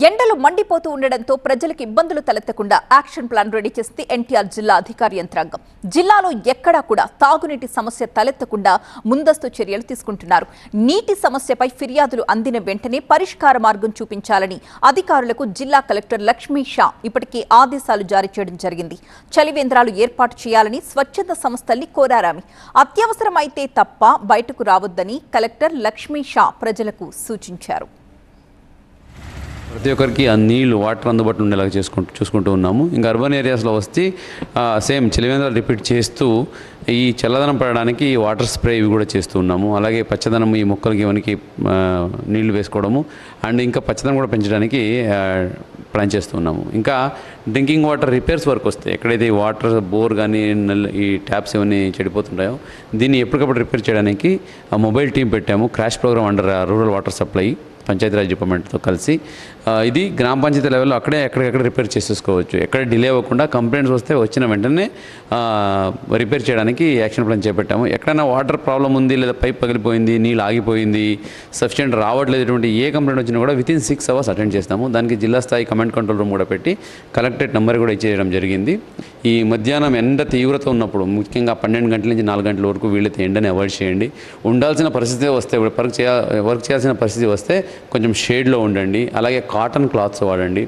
ఎండలు మండిపోతూ ఉండడంతో ప్రజలకు ఇబ్బందులు తలెత్తకుండా యాక్షన్ ప్లాన్ రెడీ చేసింది ఎన్టీఆర్ జిల్లా అధికార యంత్రాంగం. జిల్లాలో ఎక్కడా కూడా తాగునీటి సమస్య తలెత్తకుండా ముందస్తు చర్యలు తీసుకుంటున్నారు. నీటి సమస్యపై ఫిర్యాదులు అందిన వెంటనే పరిష్కార మార్గం చూపించాలని అధికారులకు జిల్లా కలెక్టర్ లక్ష్మీ షా ఇప్పటికే ఆదేశాలు జారీ చేయడం జరిగింది. చలివేంద్రాలు ఏర్పాటు చేయాలని స్వచ్ఛంద సంస్థల్ని కోరారామి. అత్యవసరమైతే తప్ప బయటకు రావద్దని కలెక్టర్ లక్ష్మీ షా ప్రజలకు సూచించారు. ప్రతి ఒక్కరికి ఆ నీళ్ళు వాటర్ అందుబాటులో ఉండేలాగా చూసుకుంటూ ఉన్నాము. ఇంకా అర్బన్ ఏరియాస్లో వస్తే సేమ్ చలివేంద్రాలు రిపీట్ చేస్తూ ఈ చల్లదనం పడడానికి వాటర్ స్ప్రే ఇవి కూడా చేస్తూ ఉన్నాము. అలాగే పచ్చదనం ఈ మొక్కలకి ఇవన్నీ నీళ్లు వేసుకోవడము అండ్ ఇంకా పచ్చదనం కూడా పెంచడానికి ప్లాన్ చేస్తూ ఉన్నాము. ఇంకా డ్రింకింగ్ వాటర్ రిపేర్స్ వరకు వస్తే ఎక్కడైతే ఈ వాటర్ బోర్ కానీ ఈ ట్యాప్స్ ఇవన్నీ చెడిపోతుంటాయో దీన్ని ఎప్పటికప్పుడు రిపేర్ చేయడానికి మొబైల్ టీం పెట్టాము. Crash programme under rural water supply Panchayati Raj డిపార్ట్మెంట్తో కలిసి ఇది గ్రామ పంచాయతీ లెవెల్లో ఎక్కడికక్కడ రిపేర్ చేసేసుకోవచ్చు. ఎక్కడ డిలే అవ్వకుండా కంప్లైంట్స్ వస్తే వచ్చిన వెంటనే రిపేర్ చేయడానికి యాక్షన్ ప్లాన్ చేపట్టాము. ఎక్కడైనా వాటర్ ప్రాబ్లం ఉంది లేదా పైప్ పగిలిపోయింది, నీళ్ళు ఆగిపోయింది, సఫిషియెంట్ రావట్లేదు, ఇటువంటి ఏ కంప్లైంట్ వచ్చినా కూడా వితిన్ 6 hours అటెండ్ చేస్తాము. దానికి జిల్లా స్థాయి కమాండ్ కంట్రోల్ రూమ్ కూడా పెట్టి కలెక్టరేట్ నెంబర్ కూడా ఇచ్చేయడం జరిగింది. ఈ మధ్యాహ్నం ఎండ తీవ్రత ఉన్నప్పుడు ముఖ్యంగా 12 గంటల నుంచి 4 గంటల వరకు వీళ్ళైతే ఎండని అవాయిడ్ చేయండి. ఉండాల్సిన పరిస్థితి వస్తే వర్క్ చేయాల్సిన పరిస్థితి వస్తే కొంచెం షేడ్లో ఉండండి. అలాగే కాటన్ క్లాత్స్ వాడండి.